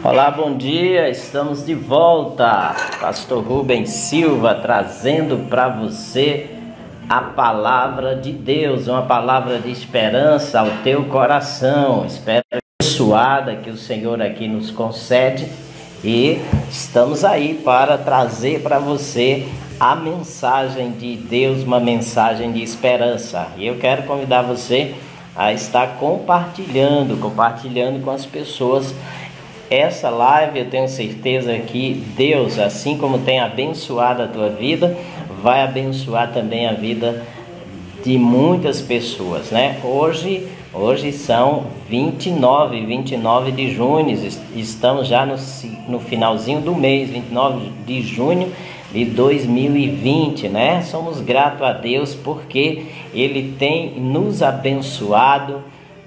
Olá, bom dia, estamos de volta. Pastor Rubens Silva trazendo para você a palavra de Deus, uma palavra de esperança ao teu coração. Espero abençoada que o Senhor aqui nos concede e estamos aí para trazer para você a mensagem de Deus, uma mensagem de esperança. E eu quero convidar você a estar compartilhando com as pessoas essa live. Eu tenho certeza que Deus, assim como tem abençoado a tua vida, vai abençoar também a vida de muitas pessoas, né? Hoje são 29 de junho, estamos já no finalzinho do mês, 29 de junho de 2020, né? Somos gratos a Deus porque Ele tem nos abençoado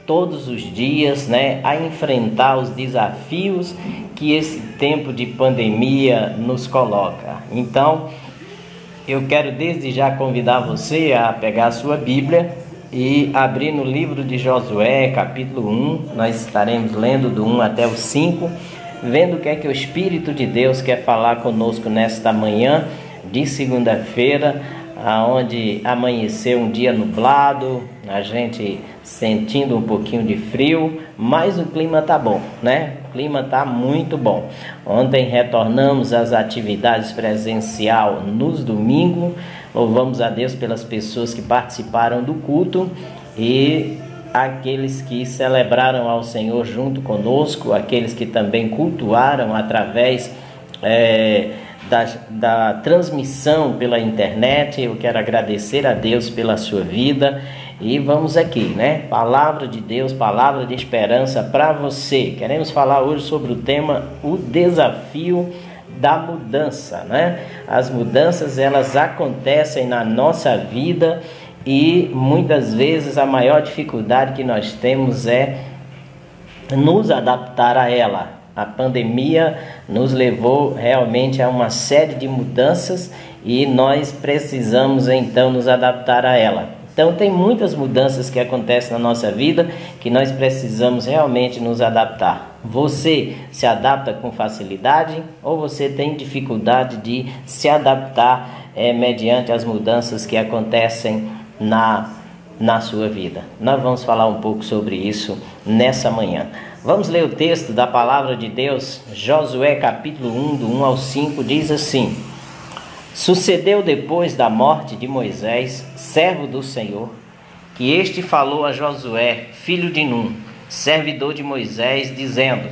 todos os dias, né, a enfrentar os desafios que esse tempo de pandemia nos coloca. Então, eu quero desde já convidar você a pegar a sua Bíblia e abrir no livro de Josué, capítulo 1. Nós estaremos lendo do 1 até o 5, vendo o que é que o Espírito de Deus quer falar conosco nesta manhã de segunda-feira, aonde amanheceu um dia nublado, a gente sentindo um pouquinho de frio, mas o clima tá bom, né? O clima tá muito bom. Ontem retornamos às atividades presencial nos domingos. Louvamos a Deus pelas pessoas que participaram do culto e aqueles que celebraram ao Senhor junto conosco, aqueles que também cultuaram através da transmissão pela internet. Eu quero agradecer a Deus pela sua vida e vamos aqui, né? Palavra de Deus, palavra de esperança para você. Queremos falar hoje sobre o tema, o desafio da mudança, né? As mudanças, elas acontecem na nossa vida e muitas vezes a maior dificuldade que nós temos é nos adaptar a ela. A pandemia nos levou realmente a uma série de mudanças e nós precisamos então nos adaptar a ela. Então tem muitas mudanças que acontecem na nossa vida que nós precisamos realmente nos adaptar. Você se adapta com facilidade ou você tem dificuldade de se adaptar mediante as mudanças que acontecem na sua vida? Nós vamos falar um pouco sobre isso nessa manhã. Vamos ler o texto da palavra de Deus. Josué capítulo 1, do 1 ao 5, diz assim: Sucedeu depois da morte de Moisés, servo do Senhor, que este falou a Josué, filho de Num, servidor de Moisés, dizendo: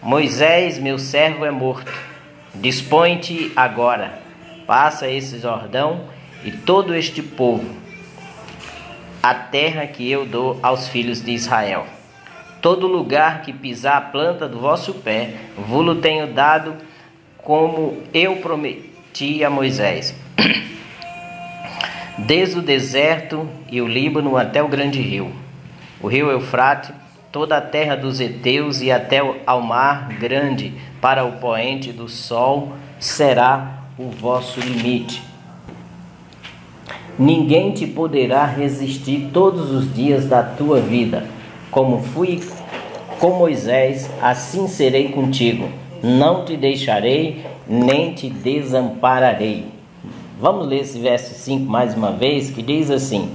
Moisés, meu servo, é morto. Dispõe-te agora, passa esse Jordão e todo este povo, a terra que eu dou aos filhos de Israel. Todo lugar que pisar a planta do vosso pé, vos-lo tenho dado, como eu prometi a Moisés. Desde o deserto e o Líbano até o grande rio, o rio Eufrate, toda a terra dos heteus e até ao mar grande, para o poente do sol, será o vosso limite. Ninguém te poderá resistir todos os dias da tua vida. Como fui com Moisés, assim serei contigo. Não te deixarei, nem te desampararei. Vamos ler esse verso 5 mais uma vez, que diz assim: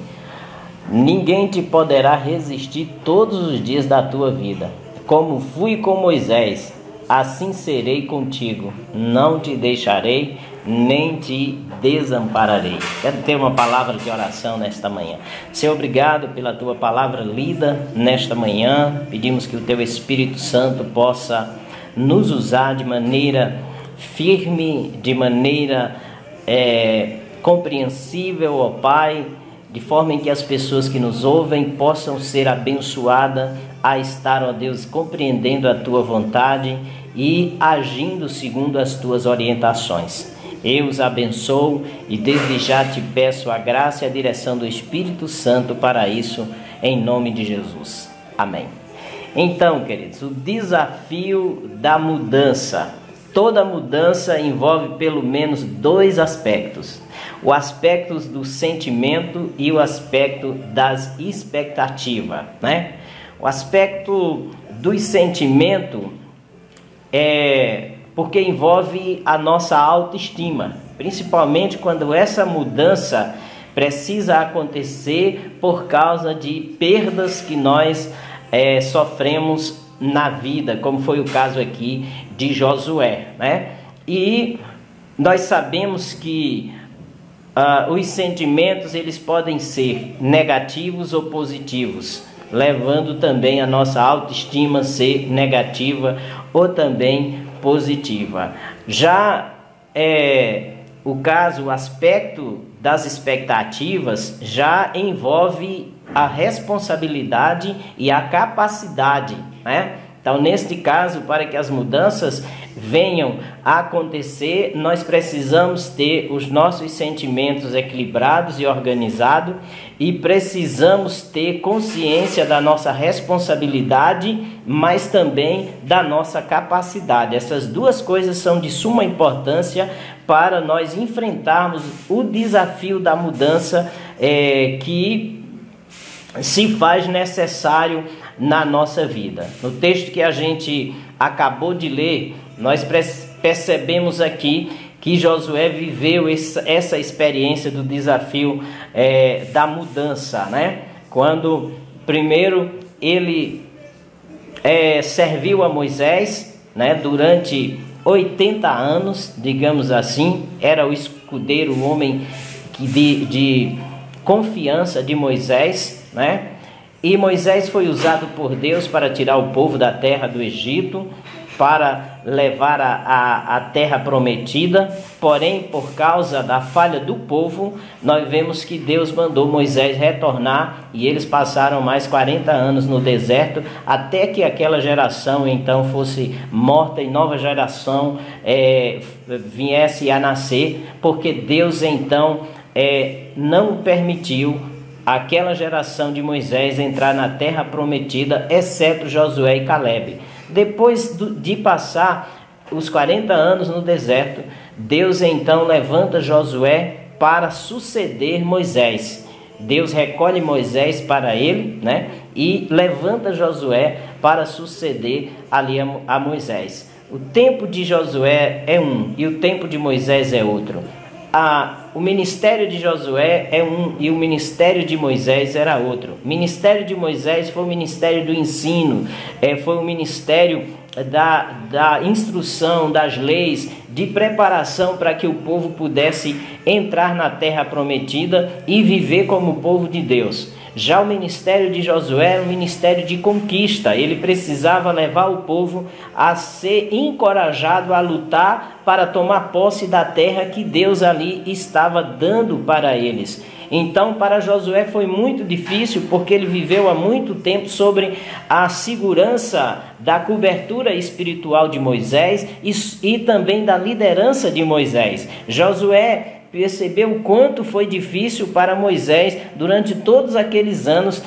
Ninguém te poderá resistir todos os dias da tua vida. Como fui com Moisés, assim serei contigo. Não te deixarei, nem te desampararei. Quero ter uma palavra de oração nesta manhã. Senhor, obrigado pela tua palavra lida nesta manhã. Pedimos que o teu Espírito Santo possa nos usar de maneira firme, de maneira compreensível, ó Pai, de forma em que as pessoas que nos ouvem possam ser abençoadas a estar, ó Deus, compreendendo a tua vontade e agindo segundo as tuas orientações. Eu os abençoo e desde já te peço a graça e a direção do Espírito Santo para isso, em nome de Jesus. Amém. Então, queridos, o desafio da mudança. Toda mudança envolve pelo menos dois aspectos: o aspecto do sentimento e o aspecto das expectativas, né? O aspecto do sentimento porque envolve a nossa autoestima, principalmente quando essa mudança precisa acontecer por causa de perdas que nós sofremos na vida, como foi o caso aqui de Josué, né? E nós sabemos que os sentimentos eles podem ser negativos ou positivos, levando também a nossa autoestima a ser negativa ou também positiva. Já o aspecto das expectativas já envolve a responsabilidade e a capacidade, né? Então, neste caso, para que as mudanças venham a acontecer, nós precisamos ter os nossos sentimentos equilibrados e organizados e precisamos ter consciência da nossa responsabilidade, mas também da nossa capacidade. Essas duas coisas são de suma importância para nós enfrentarmos o desafio da mudança que se faz necessário na nossa vida. No texto que a gente acabou de ler, nós percebemos aqui que Josué viveu essa experiência do desafio da mudança, né? Quando primeiro ele serviu a Moisés, né? Durante 80 anos, digamos assim, era o escudeiro, o homem de confiança de Moisés, né? E Moisés foi usado por Deus para tirar o povo da terra do Egito, para levar a terra prometida. Porém, por causa da falha do povo, nós vemos que Deus mandou Moisés retornar e eles passaram mais 40 anos no deserto, até que aquela geração então fosse morta e nova geração viesse a nascer, porque Deus então não permitiu aquela geração de Moisés entrar na terra prometida, exceto Josué e Calebe. Depois de passar os 40 anos no deserto, Deus então levanta Josué para suceder Moisés. Deus recolhe Moisés para ele, né? E levanta Josué para suceder ali a Moisés. O tempo de Josué é um e o tempo de Moisés é outro. O ministério de Josué é um e o ministério de Moisés era outro. O ministério de Moisés foi o ministério do ensino, foi o ministério da instrução, das leis, de preparação para que o povo pudesse entrar na terra prometida e viver como povo de Deus. Já o ministério de Josué era um ministério de conquista. Ele precisava levar o povo a ser encorajado a lutar para tomar posse da terra que Deus ali estava dando para eles. Então, para Josué foi muito difícil, porque ele viveu há muito tempo sobre a segurança da cobertura espiritual de Moisés e também da liderança de Moisés. Josué percebeu o quanto foi difícil para Moisés durante todos aqueles anos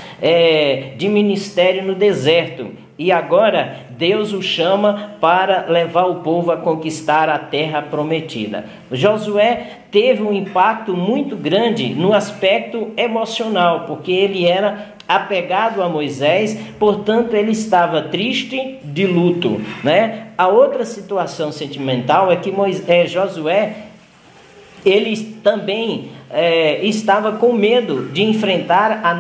de ministério no deserto. E agora Deus o chama para levar o povo a conquistar a terra prometida. Josué teve um impacto muito grande no aspecto emocional, porque ele era apegado a Moisés, portanto ele estava triste, de luto, né? A outra situação sentimental é que Josué ele também estava com medo de enfrentar a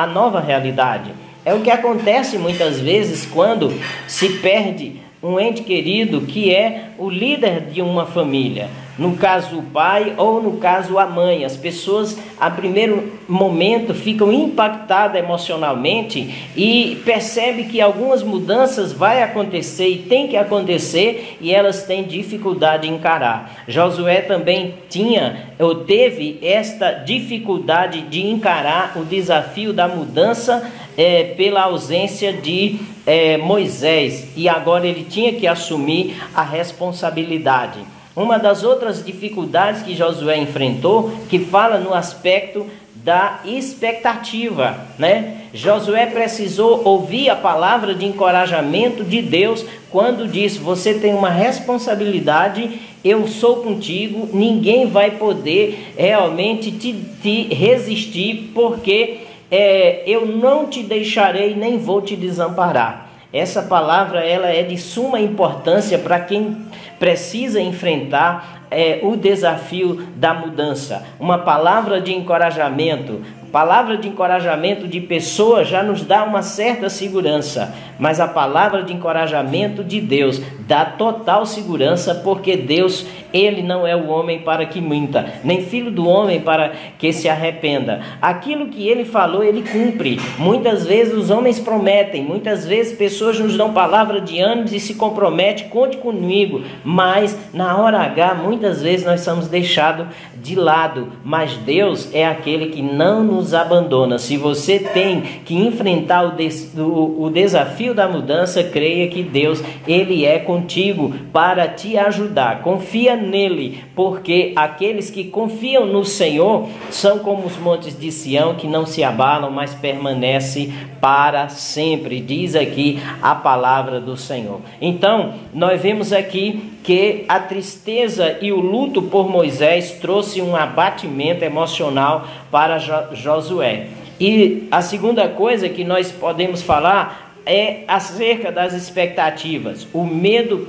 nova realidade. É o que acontece muitas vezes quando se perde um ente querido que é o líder de uma família. No caso o pai ou no caso a mãe. As pessoas a primeiro momento ficam impactadas emocionalmente e percebem que algumas mudanças vai acontecer e tem que acontecer e elas têm dificuldade em encarar. Josué também teve esta dificuldade de encarar o desafio da mudança pela ausência de Moisés, e agora ele tinha que assumir a responsabilidade. Uma das outras dificuldades que Josué enfrentou, que fala no aspecto da expectativa, né? Josué precisou ouvir a palavra de encorajamento de Deus quando disse: você tem uma responsabilidade, eu sou contigo, ninguém vai poder realmente te resistir, porque eu não te deixarei nem vou te desamparar. Essa palavra ela é de suma importância para quem precisa enfrentar o desafio da mudança. Uma palavra de encorajamento. Palavra de encorajamento de pessoas já nos dá uma certa segurança, mas a palavra de encorajamento de Deus dá total segurança, porque Deus, Ele não é o homem para que minta, nem filho do homem para que se arrependa. Aquilo que Ele falou, Ele cumpre. Muitas vezes os homens prometem, muitas vezes pessoas nos dão palavra de ânimo e se comprometem, conte comigo, mas na hora H, muitas vezes nós somos deixados de lado, mas Deus é aquele que não nos abandona. Se você tem que enfrentar o desafio da mudança, creia que Deus, Ele é contigo para te ajudar. Confia nele, porque aqueles que confiam no Senhor são como os montes de Sião, que não se abalam, mas permanecem para sempre. Diz aqui a palavra do Senhor. Então, nós vemos aqui que a tristeza e o luto por Moisés trouxe um abatimento emocional para Josué. E a segunda coisa que nós podemos falar é acerca das expectativas, o medo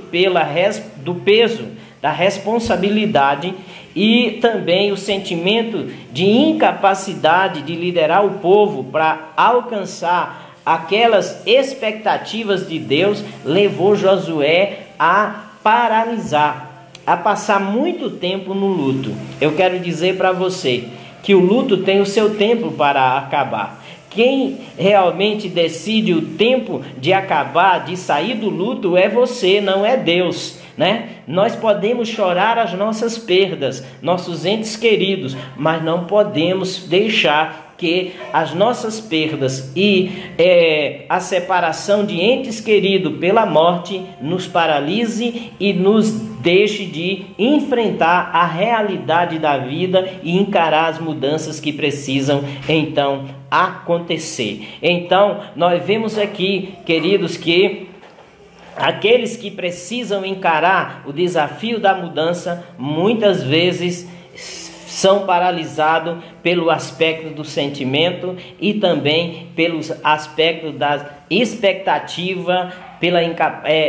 do peso, da responsabilidade e também o sentimento de incapacidade de liderar o povo para alcançar aquelas expectativas de Deus, levou Josué a paralisar, a passar muito tempo no luto. Eu quero dizer para você que o luto tem o seu tempo para acabar. Quem realmente decide o tempo de acabar, de sair do luto, é você, não é Deus, né? Nós podemos chorar as nossas perdas, nossos entes queridos, mas não podemos deixar que as nossas perdas e a separação de entes queridos pela morte nos paralise e nos deixe de enfrentar a realidade da vida e encarar as mudanças que precisam então acontecer. Então nós vemos aqui, queridos, que aqueles que precisam encarar o desafio da mudança muitas vezes são paralisados pelo aspecto do sentimento e também pelos aspectos da expectativa,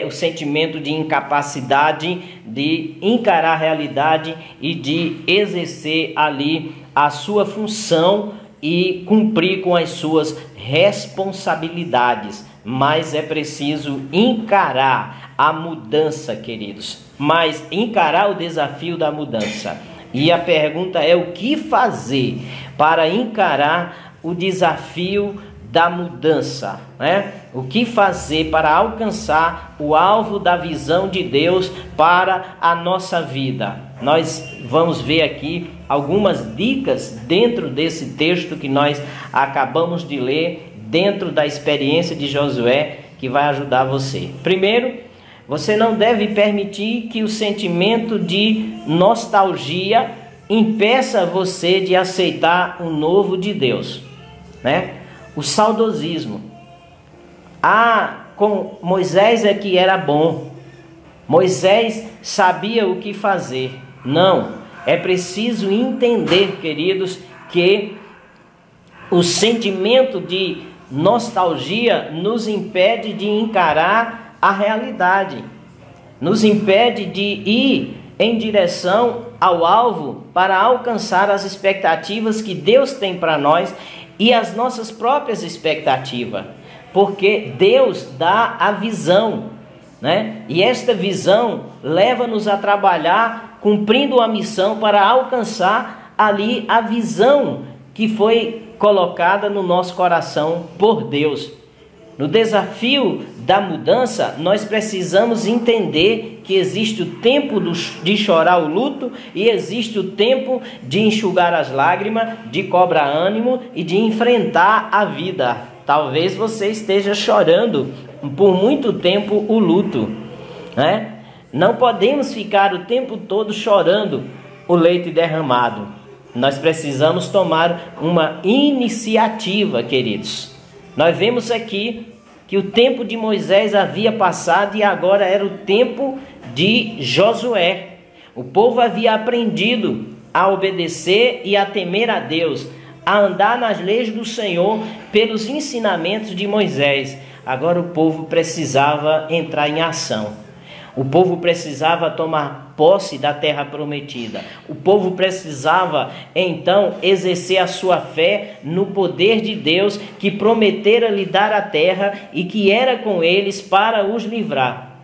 o sentimento de incapacidade de encarar a realidade e de exercer ali a sua função e cumprir com as suas responsabilidades. Mas é preciso encarar a mudança, queridos, mas encarar o desafio da mudança. E a pergunta é: o que fazer para encarar o desafio da mudança, né? O que fazer para alcançar o alvo da visão de Deus para a nossa vida? Nós vamos ver aqui algumas dicas dentro desse texto que nós acabamos de ler, dentro da experiência de Josué, que vai ajudar você. Primeiro, você não deve permitir que o sentimento de nostalgia impeça você de aceitar o novo de Deus, né? O saudosismo. Com Moisés é que era bom. Moisés sabia o que fazer. Não, é preciso entender, queridos, que o sentimento de nostalgia nos impede de encarar a realidade, nos impede de ir em direção ao alvo para alcançar as expectativas que Deus tem para nós e as nossas próprias expectativas, porque Deus dá a visão, né? E esta visão leva-nos a trabalhar cumprindo a missão para alcançar ali a visão que foi colocada no nosso coração por Deus. No desafio da mudança, nós precisamos entender que existe o tempo de chorar o luto e existe o tempo de enxugar as lágrimas, de cobrar ânimo e de enfrentar a vida. Talvez você esteja chorando por muito tempo o luto, né? Não podemos ficar o tempo todo chorando o leite derramado. Nós precisamos tomar uma iniciativa, queridos. Nós vemos aqui que o tempo de Moisés havia passado e agora era o tempo de Josué. O povo havia aprendido a obedecer e a temer a Deus, a andar nas leis do Senhor pelos ensinamentos de Moisés. agora o povo precisava entrar em ação. O povo precisava tomar posse da terra prometida. O povo precisava, então, exercer a sua fé no poder de Deus que prometera lhe dar a terra e que era com eles para os livrar.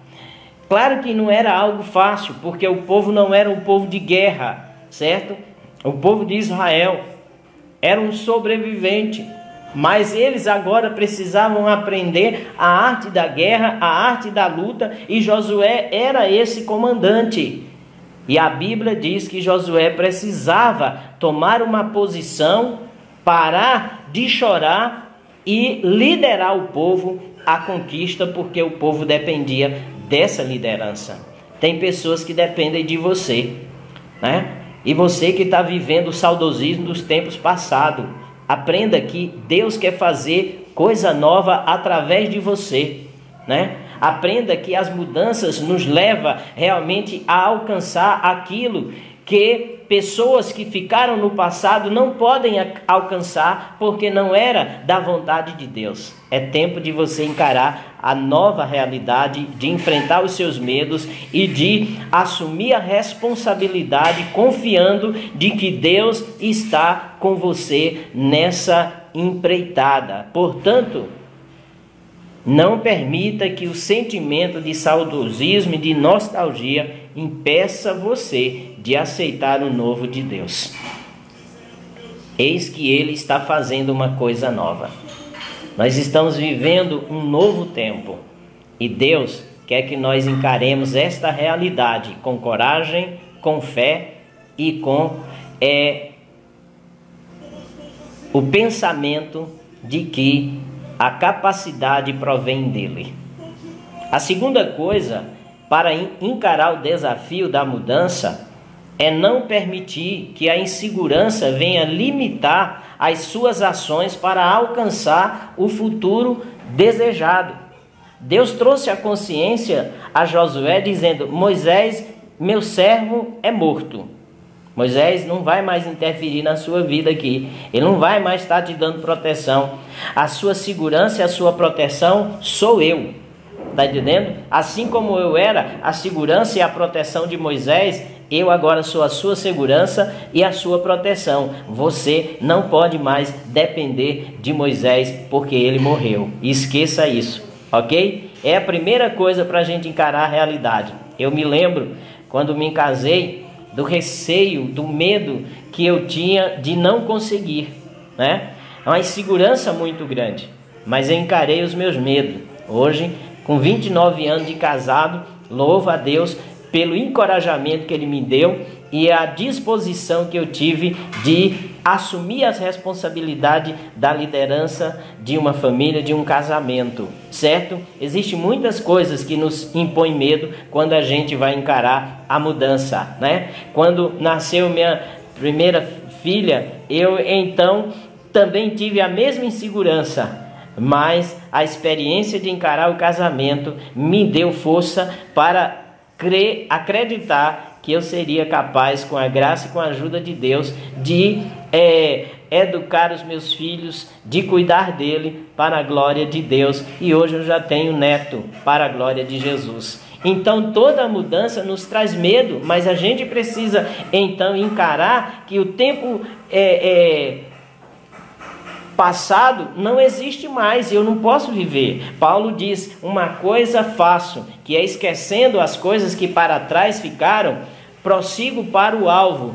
Claro que não era algo fácil, porque o povo não era um povo de guerra, certo? O povo de Israel era um sobrevivente. Mas eles agora precisavam aprender a arte da guerra, a arte da luta, e Josué era esse comandante. E a Bíblia diz que Josué precisava tomar uma posição, parar de chorar e liderar o povo à conquista, porque o povo dependia dessa liderança. Tem pessoas que dependem de você, né? E você que está vivendo o saudosismo dos tempos passados, aprenda que Deus quer fazer coisa nova através de você, né? Aprenda que as mudanças nos levam realmente a alcançar aquilo que pessoas que ficaram no passado não podem alcançar, porque não era da vontade de Deus. É tempo de você encarar a nova realidade, de enfrentar os seus medos e de assumir a responsabilidade, confiando de que Deus está com você nessa empreitada. Portanto, não permita que o sentimento de saudosismo e de nostalgia impeça você de aceitar o novo de Deus. Eis que Ele está fazendo uma coisa nova. Nós estamos vivendo um novo tempo e Deus quer que nós encaremos esta realidade com coragem, com fé e com o pensamento de que a capacidade provém dele. A segunda coisa para encarar o desafio da mudança é não permitir que a insegurança venha limitar as suas ações para alcançar o futuro desejado. Deus trouxe a consciência a Josué dizendo: Moisés, meu servo, é morto. Moisés não vai mais interferir na sua vida aqui. Ele não vai mais estar te dando proteção. A sua segurança e a sua proteção sou eu. Está entendendo? Assim como eu era a segurança e a proteção de Moisés, eu agora sou a sua segurança e a sua proteção. Você não pode mais depender de Moisés porque ele morreu. Esqueça isso, ok? É a primeira coisa para a gente encarar a realidade. Eu me lembro, quando me casei, do receio, do medo que eu tinha de não conseguir, né? É uma insegurança muito grande, mas eu encarei os meus medos. Hoje, com 29 anos de casado, louvo a Deus pelo encorajamento que Ele me deu e a disposição que eu tive de assumir as responsabilidades da liderança de uma família, de um casamento, certo? Existem muitas coisas que nos impõem medo quando a gente vai encarar a mudança, né? Quando nasceu minha primeira filha, eu então também tive a mesma insegurança, mas a experiência de encarar o casamento me deu força para acreditar que eu seria capaz, com a graça e com a ajuda de Deus, de educar os meus filhos, de cuidar dele para a glória de Deus. E hoje eu já tenho neto para a glória de Jesus. Então toda mudança nos traz medo, mas a gente precisa então encarar que o tempo passado não existe mais, eu não posso viver. Paulo diz: uma coisa faço, que é esquecendo as coisas que para trás ficaram, prossigo para o alvo,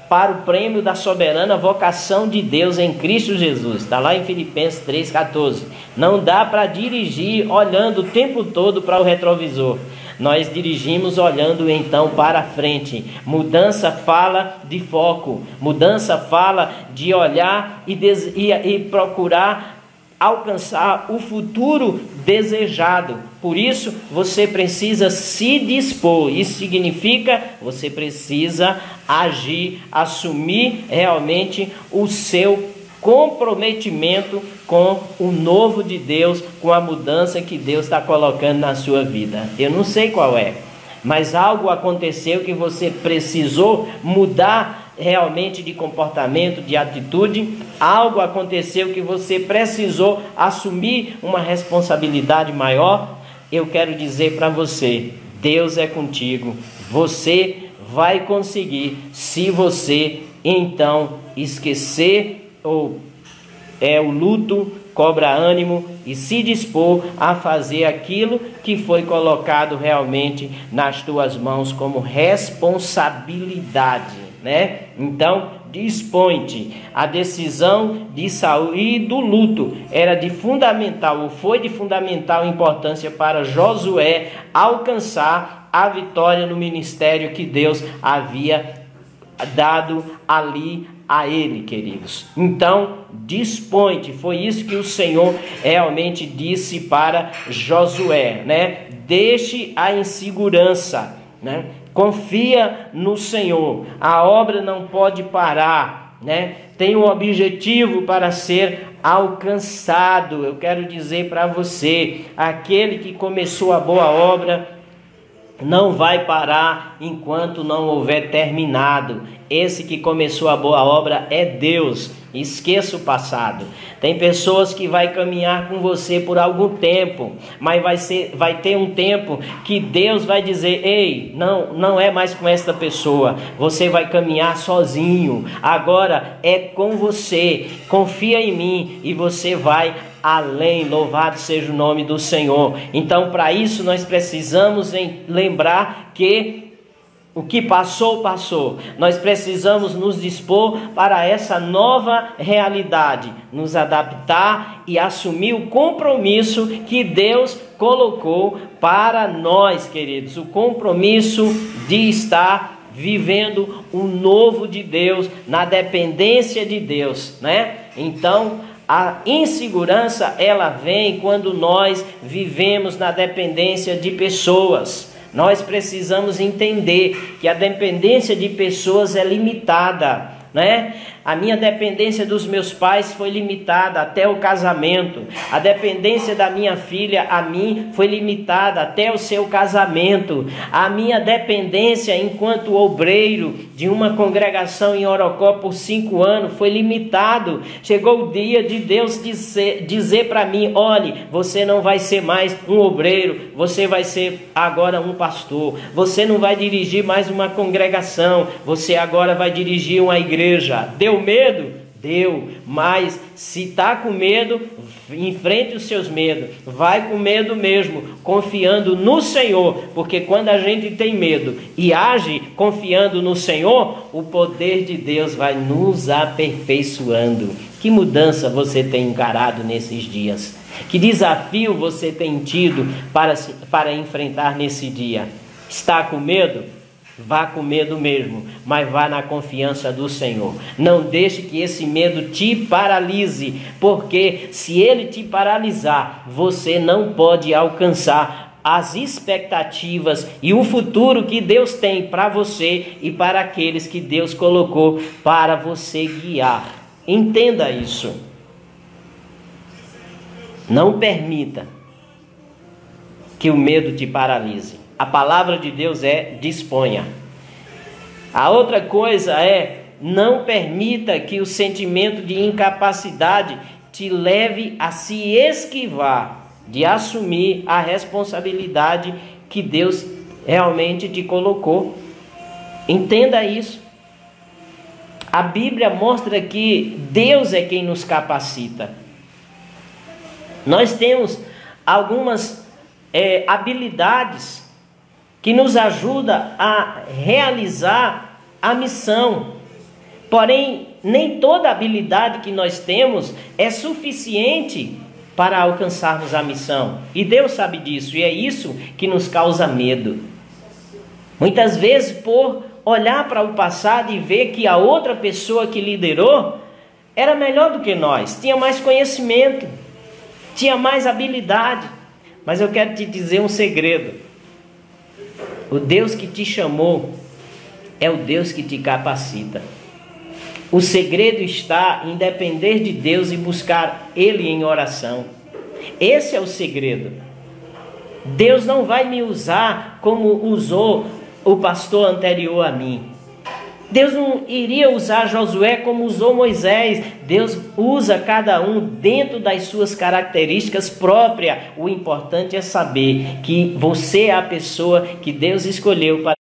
para o prêmio da soberana vocação de Deus em Cristo Jesus. Está lá em Filipenses 3,14. Não dá para dirigir olhando o tempo todo para o retrovisor. Nós dirigimos olhando então para frente. Mudança fala de foco. Mudança fala de olhar e procurar alcançar o futuro desejado. Por isso, você precisa se dispor. Isso significa você precisa agir, assumir realmente o seu comprometimento com o novo de Deus, com a mudança que Deus está colocando na sua vida. Eu não sei qual é, mas algo aconteceu que você precisou mudar realmente de comportamento, de atitude, algo aconteceu que você precisou assumir uma responsabilidade maior. Eu quero dizer para você, Deus é contigo, você vai conseguir, se você então esquecer o luto, cobra ânimo e se dispor a fazer aquilo que foi colocado realmente nas tuas mãos como responsabilidade, né? Então, dispõe-te. A decisão de sair do luto era de fundamental, ou foi de fundamental importância para Josué alcançar a vitória no ministério que Deus havia dado ali a ele, queridos. Então, dispõe-te. Foi isso que o Senhor realmente disse para Josué, né? Deixe a insegurança, né? Confia no Senhor. A obra não pode parar, né? Tem um objetivo para ser alcançado. Eu quero dizer para você, aquele que começou a boa obra não vai parar enquanto não houver terminado. Esse que começou a boa obra é Deus. Esqueça o passado. Tem pessoas que vai caminhar com você por algum tempo, mas vai ter um tempo que Deus vai dizer: ei, não é mais com esta pessoa, você vai caminhar sozinho, agora é com você, confia em mim e você vai além. Louvado seja o nome do Senhor. Então, para isso nós precisamos lembrar que o que passou, passou. Nós precisamos nos dispor para essa nova realidade, nos adaptar e assumir o compromisso que Deus colocou para nós, queridos. O compromisso de estar vivendo o novo de Deus, na dependência de Deus, né? Então, a insegurança, ela vem quando nós vivemos na dependência de pessoas. Nós precisamos entender que a dependência de pessoas é limitada, né? A minha dependência dos meus pais foi limitada até o casamento. A dependência da minha filha a mim foi limitada até o seu casamento. A minha dependência enquanto obreiro de uma congregação em Orocó por 5 anos foi limitado. Chegou o dia de Deus dizer para mim: olhe, você não vai ser mais um obreiro, você vai ser agora um pastor. Você não vai dirigir mais uma congregação, você agora vai dirigir uma igreja. Deu medo? Deu, mas se está com medo, enfrente os seus medos, vai com medo mesmo, confiando no Senhor, porque quando a gente tem medo e age confiando no Senhor, o poder de Deus vai nos aperfeiçoando. Que mudança você tem encarado nesses dias? Que desafio você tem tido para enfrentar nesse dia? Está com medo? Vá com medo mesmo, mas vá na confiança do Senhor. Não deixe que esse medo te paralise, porque se ele te paralisar, você não pode alcançar as expectativas e o futuro que Deus tem para você e para aqueles que Deus colocou para você guiar. Entenda isso. Não permita que o medo te paralise. A palavra de Deus é: disponha. A outra coisa é: não permita que o sentimento de incapacidade te leve a se esquivar de assumir a responsabilidade que Deus realmente te colocou. Entenda isso. A Bíblia mostra que Deus é quem nos capacita. Nós temos algumas habilidades que nos ajuda a realizar a missão. Porém, nem toda habilidade que nós temos é suficiente para alcançarmos a missão. E Deus sabe disso, e é isso que nos causa medo. Muitas vezes, por olhar para o passado e ver que a outra pessoa que liderou era melhor do que nós, tinha mais conhecimento, tinha mais habilidade. Mas eu quero te dizer um segredo. O Deus que te chamou é o Deus que te capacita. O segredo está em depender de Deus e buscar Ele em oração. Esse é o segredo. Deus não vai me usar como usou o pastor anterior a mim. Deus não iria usar Josué como usou Moisés. Deus usa cada um dentro das suas características próprias. O importante é saber que você é a pessoa que Deus escolheu para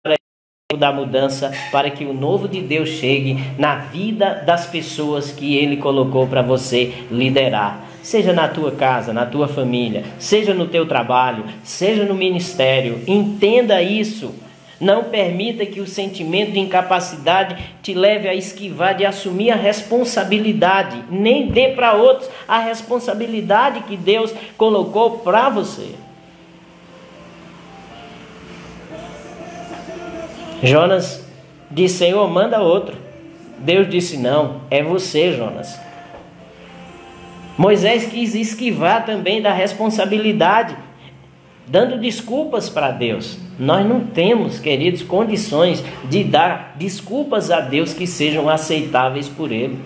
da mudança, para que o novo de Deus chegue na vida das pessoas que Ele colocou para você liderar. Seja na tua casa, na tua família, seja no teu trabalho, seja no ministério. Entenda isso. Não permita que o sentimento de incapacidade te leve a esquivar de assumir a responsabilidade. Nem dê para outros a responsabilidade que Deus colocou para você. Jonas disse: Senhor, manda outro. Deus disse: não, é você, Jonas. Moisés quis esquivar também da responsabilidade, dando desculpas para Deus. Nós não temos, queridos, condições de dar desculpas a Deus que sejam aceitáveis por Ele.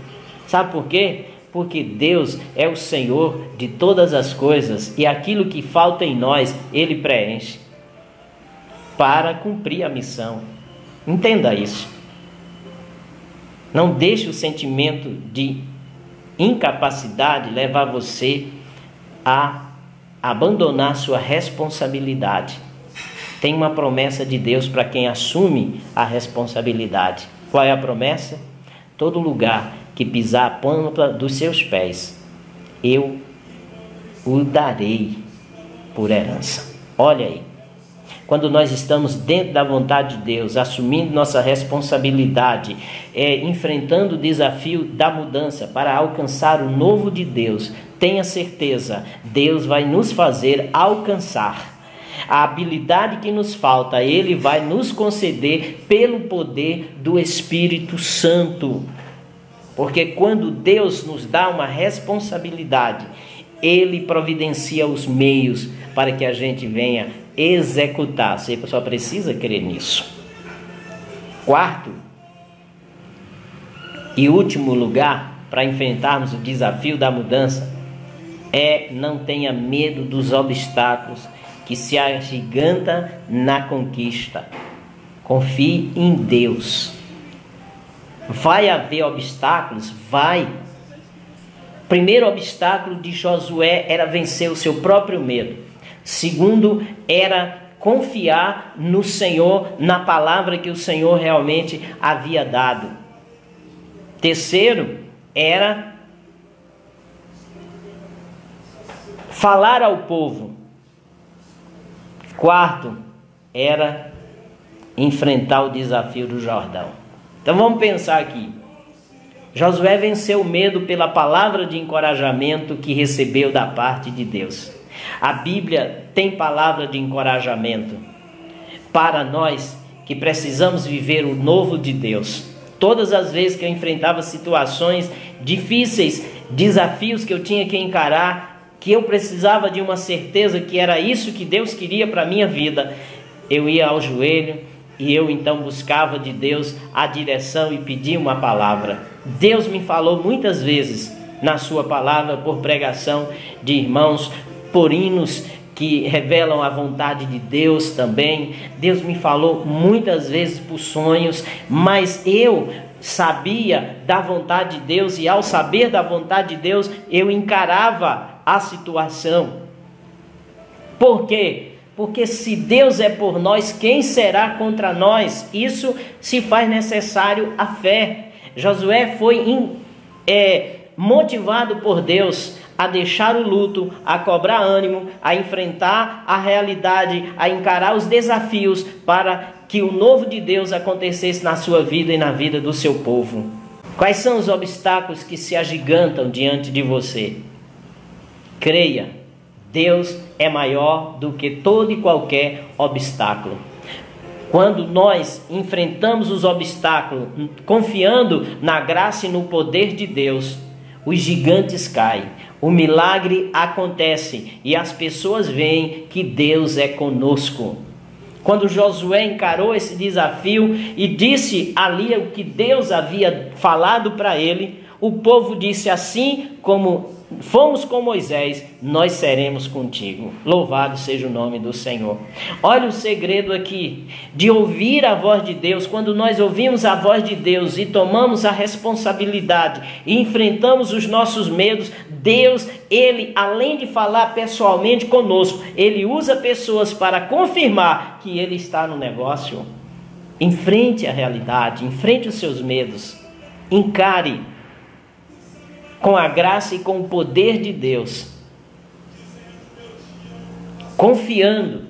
Sabe por quê? Porque Deus é o Senhor de todas as coisas e aquilo que falta em nós, Ele preenche para cumprir a missão. Entenda isso. Não deixe o sentimento de incapacidade levar você a abandonar sua responsabilidade. Tem uma promessa de Deus para quem assume a responsabilidade. Qual é a promessa? Todo lugar que pisar a planta dos seus pés, eu o darei por herança. Olha aí. Quando nós estamos dentro da vontade de Deus, assumindo nossa responsabilidade, enfrentando o desafio da mudança para alcançar o novo de Deus, tenha certeza, Deus vai nos fazer alcançar. A habilidade que nos falta, Ele vai nos conceder pelo poder do Espírito Santo. Porque quando Deus nos dá uma responsabilidade, Ele providencia os meios para que a gente venha executar. Você só precisa crer nisso. Quarto e último lugar para enfrentarmos o desafio da mudança não tenha medo dos obstáculos que se agiganta na conquista. Confie em Deus. Vai haver obstáculos? Vai. O primeiro obstáculo de Josué era vencer o seu próprio medo. Segundo, era confiar no Senhor, na palavra que o Senhor realmente havia dado. Terceiro, era falar ao povo. Quarto, era enfrentar o desafio do Jordão. Então vamos pensar aqui. Josué venceu o medo pela palavra de encorajamento que recebeu da parte de Deus. A Bíblia tem palavra de encorajamento para nós que precisamos viver o novo de Deus. Todas as vezes que eu enfrentava situações difíceis, desafios que eu tinha que encarar, que eu precisava de uma certeza que era isso que Deus queria para a minha vida, eu ia ao joelho e eu então buscava de Deus a direção e pedia uma palavra. Deus me falou muitas vezes na sua palavra por pregação de irmãos, por hinos que revelam a vontade de Deus também. Deus me falou muitas vezes por sonhos, mas eu sabia da vontade de Deus e ao saber da vontade de Deus, eu encarava a situação. Por quê? Porque se Deus é por nós, quem será contra nós? Isso se faz necessário a fé. Josué foi motivado por Deus a deixar o luto, a cobrar ânimo, a enfrentar a realidade, a encarar os desafios para que o novo de Deus acontecesse na sua vida e na vida do seu povo. Quais são os obstáculos que se agigantam diante de você? Creia, Deus é maior do que todo e qualquer obstáculo. Quando nós enfrentamos os obstáculos, confiando na graça e no poder de Deus, os gigantes caem, o milagre acontece e as pessoas veem que Deus é conosco. Quando Josué encarou esse desafio e disse ali o que Deus havia falado para ele, o povo disse: assim como fomos com Moisés, nós seremos contigo. Louvado seja o nome do Senhor. Olha o segredo aqui, de ouvir a voz de Deus. Quando nós ouvimos a voz de Deus e tomamos a responsabilidade e enfrentamos os nossos medos, Deus, Ele, além de falar pessoalmente conosco, Ele usa pessoas para confirmar que Ele está no negócio. Enfrente a realidade, enfrente os seus medos, encare com a graça e com o poder de Deus, confiando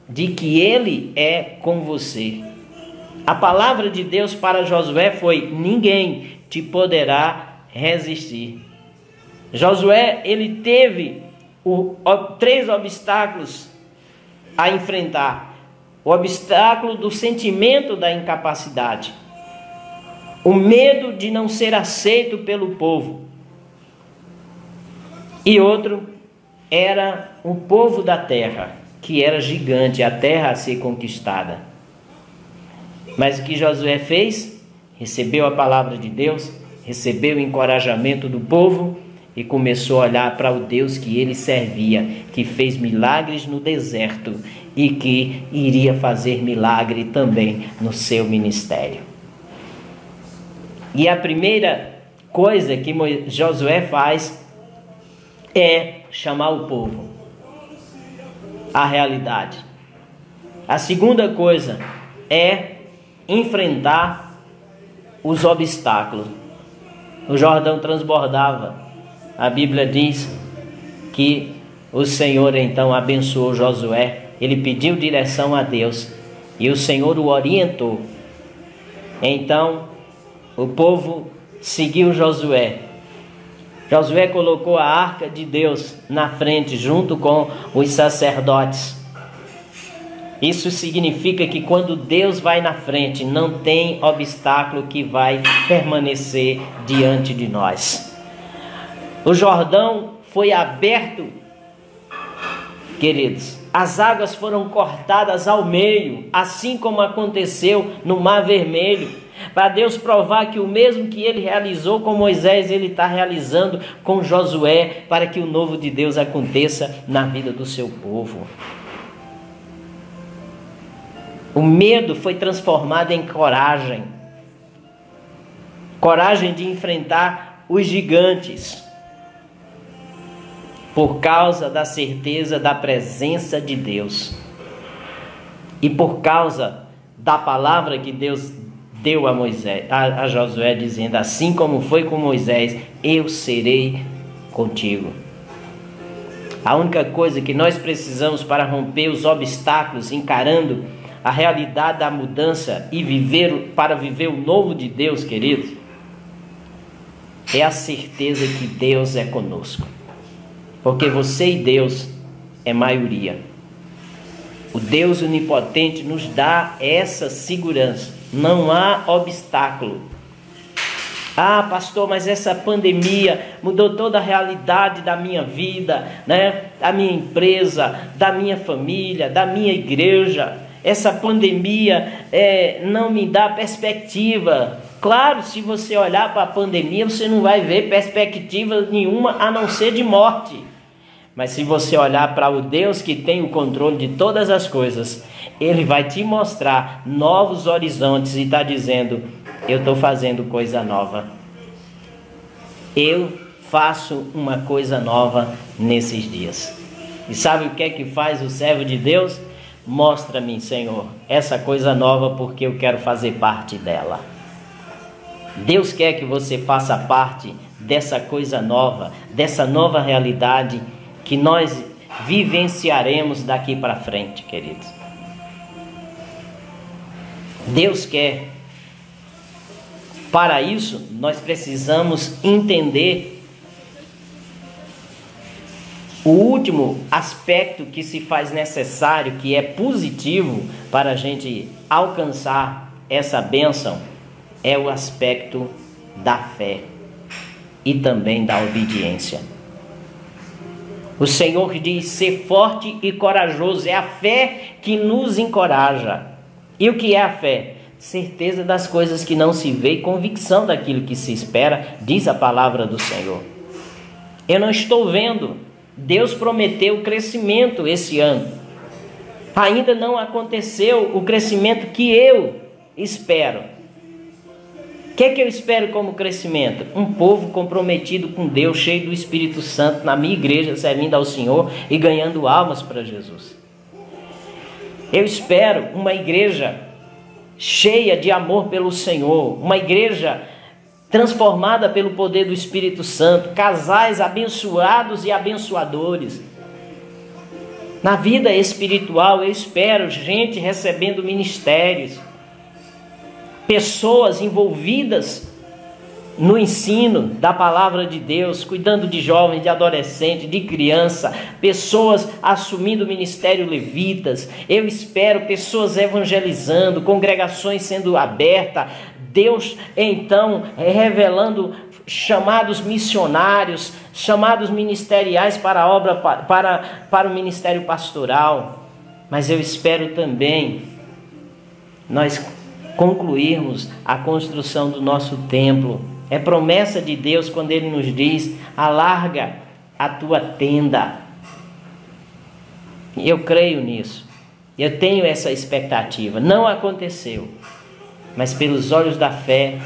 de que Ele é com você. A palavra de Deus para Josué foi: ninguém te poderá resistir. Josué, ele teve 3 obstáculos a enfrentar. O obstáculo do sentimento da incapacidade, o medo de não ser aceito pelo povo, e outro era o povo da terra, que era gigante, a terra a ser conquistada. Mas o que Josué fez? Recebeu a palavra de Deus, recebeu o encorajamento do povo e começou a olhar para o Deus que ele servia, que fez milagres no deserto e que iria fazer milagre também no seu ministério. E a primeira coisa que Josué faz é chamar o povo à realidade. A segunda coisa é enfrentar os obstáculos. O Jordão transbordava. A Bíblia diz que o Senhor então abençoou Josué. Ele pediu direção a Deus e o Senhor o orientou. Então o povo seguiu Josué. Josué colocou a arca de Deus na frente junto com os sacerdotes. Isso significa que quando Deus vai na frente, não tem obstáculo que vai permanecer diante de nós. O Jordão foi aberto, queridos. As águas foram cortadas ao meio, assim como aconteceu no Mar Vermelho, para Deus provar que o mesmo que Ele realizou com Moisés, Ele está realizando com Josué, para que o novo de Deus aconteça na vida do seu povo. O medo foi transformado em coragem. Coragem de enfrentar os gigantes, por causa da certeza da presença de Deus e por causa da palavra que Deus deu a Josué, dizendo: assim como foi com Moisés, eu serei contigo. A única coisa que nós precisamos para romper os obstáculos, encarando a realidade da mudança e para viver o novo de Deus, queridos, é a certeza que Deus é conosco. Porque você e Deus é maioria. O Deus onipotente nos dá essa segurança. Não há obstáculo. Ah, pastor, mas essa pandemia mudou toda a realidade da minha vida, né? Da minha empresa, da minha família, da minha igreja. Essa pandemia não me dá perspectiva. Claro, se você olhar para a pandemia, você não vai ver perspectiva nenhuma a não ser de morte. Mas se você olhar para o Deus que tem o controle de todas as coisas, Ele vai te mostrar novos horizontes e está dizendo: eu estou fazendo coisa nova. Eu faço uma coisa nova nesses dias. E sabe o que é que faz o servo de Deus? Mostra-me, Senhor, essa coisa nova, porque eu quero fazer parte dela. Deus quer que você faça parte dessa coisa nova, dessa nova realidade que nós vivenciaremos daqui para frente, queridos. Deus quer. Para isso, nós precisamos entender o último aspecto que se faz necessário, que é positivo para a gente alcançar essa bênção, é o aspecto da fé e também da obediência. O Senhor diz: ser forte e corajoso. É a fé que nos encoraja. E o que é a fé? Certeza das coisas que não se vê e convicção daquilo que se espera, diz a palavra do Senhor. Eu não estou vendo. Deus prometeu crescimento esse ano. Ainda não aconteceu o crescimento que eu espero. O que é que eu espero como crescimento? Um povo comprometido com Deus, cheio do Espírito Santo, na minha igreja, servindo ao Senhor e ganhando almas para Jesus. Eu espero uma igreja cheia de amor pelo Senhor, uma igreja transformada pelo poder do Espírito Santo, casais abençoados e abençoadores. Na vida espiritual, eu espero gente recebendo ministérios, pessoas envolvidas no ensino da palavra de Deus, cuidando de jovens, de adolescentes, de criança, pessoas assumindo o ministério levitas. Eu espero pessoas evangelizando, congregações sendo abertas, Deus então revelando chamados missionários, chamados ministeriais para a obra, para o ministério pastoral. Mas eu espero também nós concluirmos a construção do nosso templo. É promessa de Deus quando Ele nos diz: alarga a tua tenda. Eu creio nisso. Eu tenho essa expectativa. Não aconteceu, mas pelos olhos da fé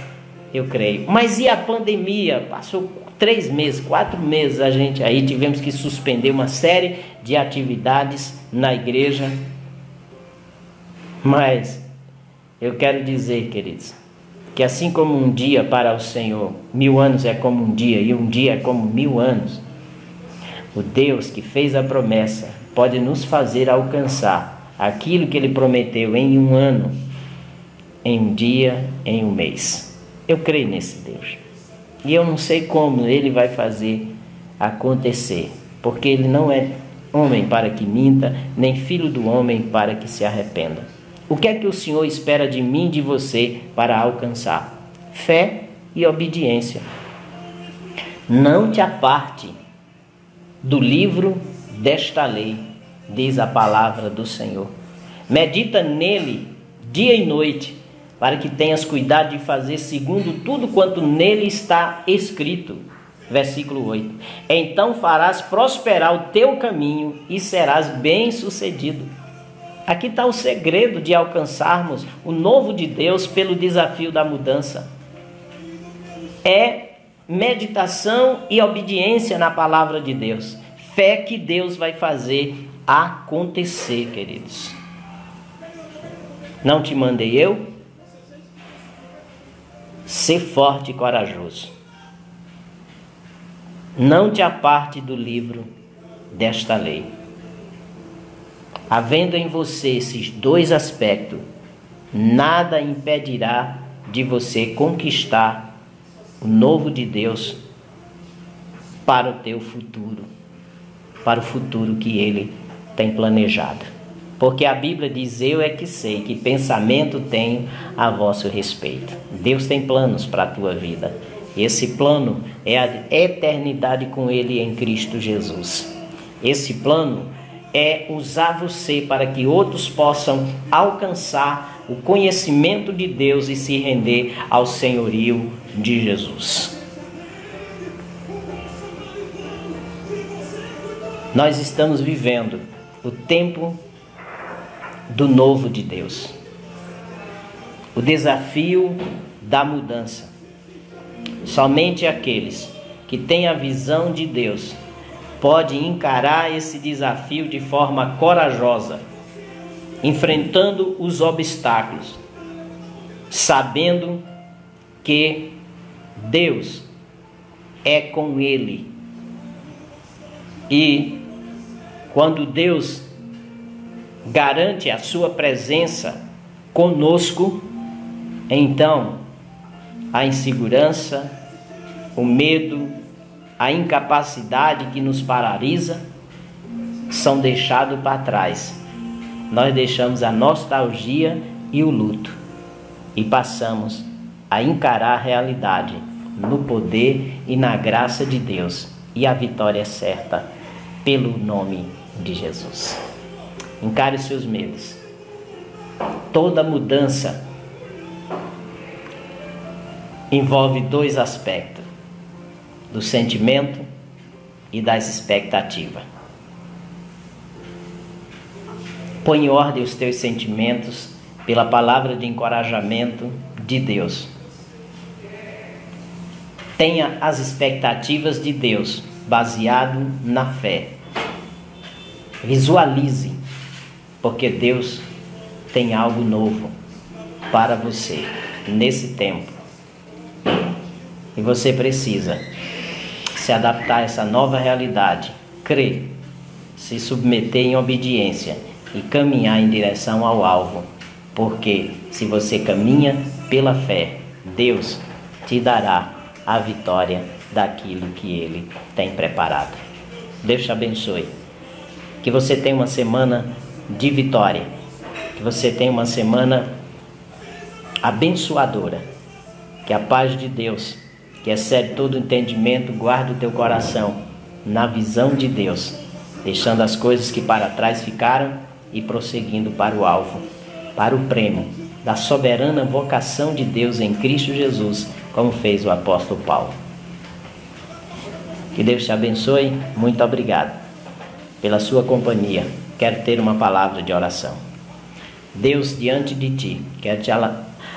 eu creio. Mas e a pandemia? Passou 3 meses, 4 meses, a gente aí tivemos que suspender uma série de atividades na igreja. Mas eu quero dizer, queridos, que assim como um dia para o Senhor, 1000 anos é como um dia, e um dia é como 1000 anos, o Deus que fez a promessa pode nos fazer alcançar aquilo que Ele prometeu em 1 ano, em um dia, em 1 mês. Eu creio nesse Deus. E eu não sei como Ele vai fazer acontecer, porque Ele não é homem para que minta, nem filho do homem para que se arrependa. O que é que o Senhor espera de mim e de você para alcançar? Fé e obediência. Não te aparte do livro desta lei, diz a palavra do Senhor. Medita nele dia e noite, para que tenhas cuidado de fazer segundo tudo quanto nele está escrito. Versículo 8. Então farás prosperar o teu caminho e serás bem-sucedido. Aqui está o segredo de alcançarmos o novo de Deus pelo desafio da mudança. É meditação e obediência na palavra de Deus. Fé que Deus vai fazer acontecer, queridos. Não te mandei eu? Ser forte e corajoso. Não te aparte do livro desta lei. Havendo em você esses 2 aspectos, nada impedirá de você conquistar o novo de Deus para o teu futuro, para o futuro que Ele tem planejado. Porque a Bíblia diz: eu é que sei que pensamento tenho a vosso respeito. Deus tem planos para a tua vida. Esse plano é a eternidade com Ele em Cristo Jesus. Esse plano é usar você para que outros possam alcançar o conhecimento de Deus e se render ao senhorio de Jesus. Nós estamos vivendo o tempo do novo de Deus, o desafio da mudança. Somente aqueles que têm a visão de Deus podem encarar esse desafio de forma corajosa, enfrentando os obstáculos, sabendo que Deus é com ele. E quando Deus garante a sua presença conosco, então a insegurança, o medo, a incapacidade que nos paralisa são deixados para trás. Nós deixamos a nostalgia e o luto e passamos a encarar a realidade no poder e na graça de Deus, e a vitória é certa pelo nome de Jesus. Encare os seus medos. Toda mudança envolve 2 aspectos: do sentimento e das expectativas. Põe em ordem os teus sentimentos pela palavra de encorajamento de Deus. Tenha as expectativas de Deus baseado na fé. Visualize, porque Deus tem algo novo para você nesse tempo. E você precisa se adaptar a essa nova realidade, crer, se submeter em obediência e caminhar em direção ao alvo. Porque se você caminha pela fé, Deus te dará a vitória daquilo que Ele tem preparado. Deus te abençoe. Que você tenha uma semana de vitória. Que você tenha uma semana abençoadora. Que a paz de Deus, que excede todo entendimento, guarde o teu coração na visão de Deus, deixando as coisas que para trás ficaram e prosseguindo para o alvo, para o prêmio da soberana vocação de Deus em Cristo Jesus, como fez o apóstolo Paulo. Que Deus te abençoe. Muito obrigado pela sua companhia. Quero ter uma palavra de oração. Deus, diante de ti, quero te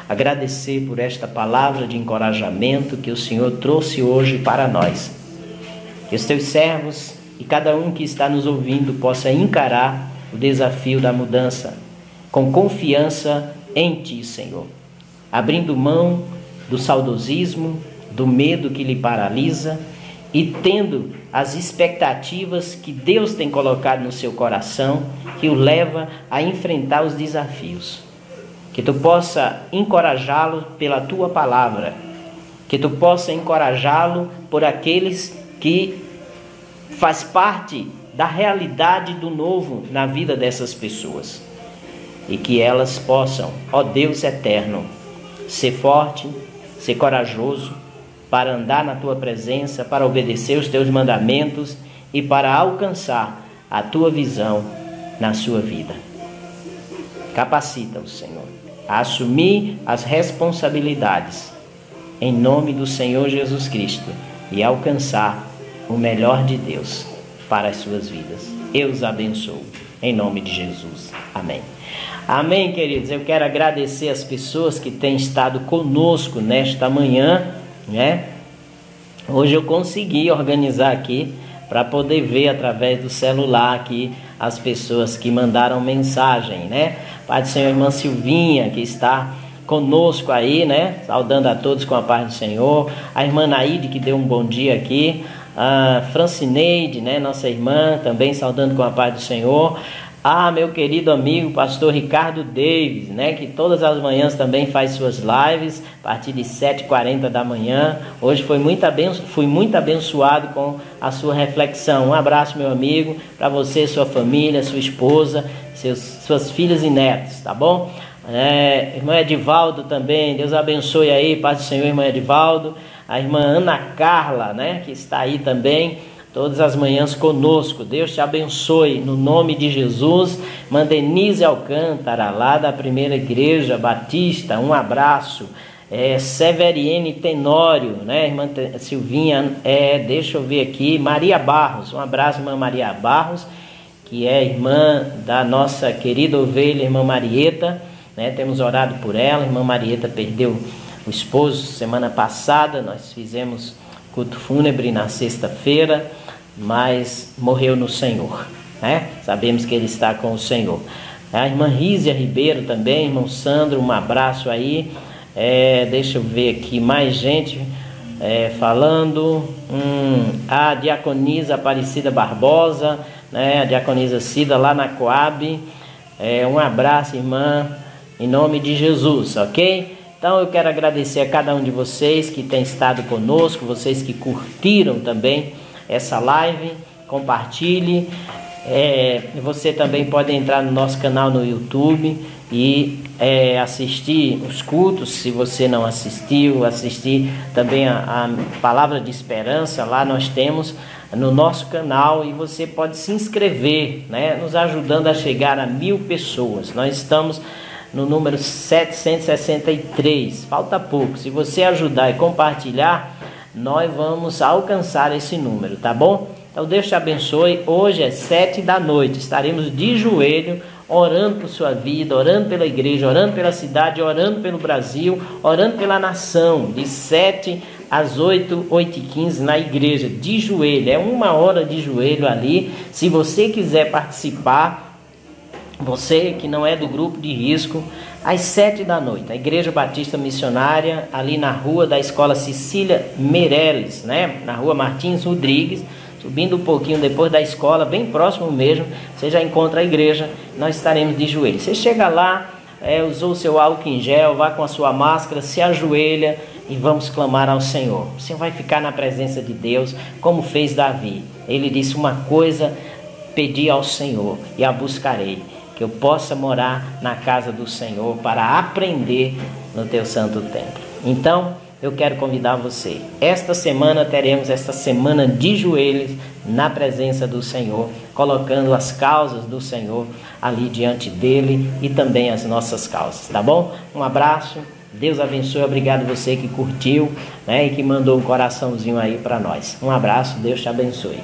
agradecer por esta palavra de encorajamento que o Senhor trouxe hoje para nós. Que os teus servos e cada um que está nos ouvindo possa encarar o desafio da mudança com confiança em ti, Senhor, abrindo mão do saudosismo, do medo que lhe paralisa e tendo as expectativas que Deus tem colocado no seu coração, que o leva a enfrentar os desafios. Que tu possa encorajá-lo pela tua palavra, que tu possa encorajá-lo por aqueles que faz parte da realidade do novo na vida dessas pessoas. E que elas possam, ó Deus eterno, ser forte, ser corajoso, para andar na tua presença, para obedecer os teus mandamentos e para alcançar a tua visão na sua vida. Capacita-o, Senhor, a assumir as responsabilidades em nome do Senhor Jesus Cristo e alcançar o melhor de Deus para as suas vidas. Eu os abençoo em nome de Jesus. Amém. Amém, queridos. Eu quero agradecer as pessoas que têm estado conosco nesta manhã, né? Hoje eu consegui organizar aqui para poder ver através do celular aqui as pessoas que mandaram mensagem, né? Pai do Senhor, irmã Silvinha, que está conosco aí, né? Saudando a todos com a paz do Senhor. A irmã Naide, que deu um bom dia aqui. A Francineide, né? Nossa irmã, também saudando com a paz do Senhor. Meu querido amigo, pastor Ricardo Davis, né, que todas as manhãs também faz suas lives, a partir de 7h40 da manhã. Hoje fui muito abençoado com a sua reflexão. Um abraço, meu amigo, para você, sua família, sua esposa, suas filhas e netos, tá bom? Irmã Edivaldo também, Deus abençoe aí, paz do Senhor, irmã Edivaldo. A irmã Ana Carla, né, que está aí também, todas as manhãs conosco. Deus te abençoe no nome de Jesus. Irmã Denise Alcântara, lá da Primeira Igreja Batista, um abraço. Severiene Tenório, né? Irmã Silvinha, deixa eu ver aqui, Maria Barros, um abraço, irmã Maria Barros, que é irmã da nossa querida ovelha, irmã Marieta, né? Temos orado por ela. Irmã Marieta perdeu o esposo semana passada, nós fizemos culto fúnebre na sexta-feira, mas morreu no Senhor, né? Sabemos que ele está com o Senhor. A irmã Rízia Ribeiro também, irmão Sandro, um abraço aí. Deixa eu ver aqui, mais gente falando. A diaconisa Aparecida Barbosa, né? A diaconisa Cida lá na Coab. Um abraço, irmã, em nome de Jesus, ok? Então eu quero agradecer a cada um de vocês que tem estado conosco, vocês que curtiram também essa live, compartilhe. Você também pode entrar no nosso canal no YouTube e assistir os cultos, se você não assistiu, assistir também a Palavra de Esperança. Lá nós temos no nosso canal e você pode se inscrever, né, nos ajudando a chegar a 1000 pessoas. Nós estamos no número 763, falta pouco. Se você ajudar e compartilhar, nós vamos alcançar esse número, tá bom? Então Deus te abençoe. Hoje é 7 da noite, estaremos de joelho, orando por sua vida, orando pela igreja, orando pela cidade, orando pelo Brasil, orando pela nação, de 7 às 8, 8h15 na igreja, de joelho. É 1 hora de joelho ali. Se você quiser participar, você que não é do grupo de risco, às 7 da noite, a Igreja Batista Missionária, ali na rua da Escola Cecília Meirelles, né? Na rua Martins Rodrigues, subindo um pouquinho depois da escola, bem próximo mesmo, você já encontra a igreja. Nós estaremos de joelho. Você chega lá, usou o seu álcool em gel, vá com a sua máscara, se ajoelha e vamos clamar ao Senhor. Você vai ficar na presença de Deus, como fez Davi. Ele disse: uma coisa pedi ao Senhor e a buscarei, que eu possa morar na casa do Senhor para aprender no teu santo templo. Então, eu quero convidar você. Esta semana teremos esta semana de joelhos na presença do Senhor, colocando as causas do Senhor ali diante dele e também as nossas causas, tá bom? Um abraço, Deus abençoe, obrigado você que curtiu, né, e que mandou um coraçãozinho aí para nós. Um abraço, Deus te abençoe.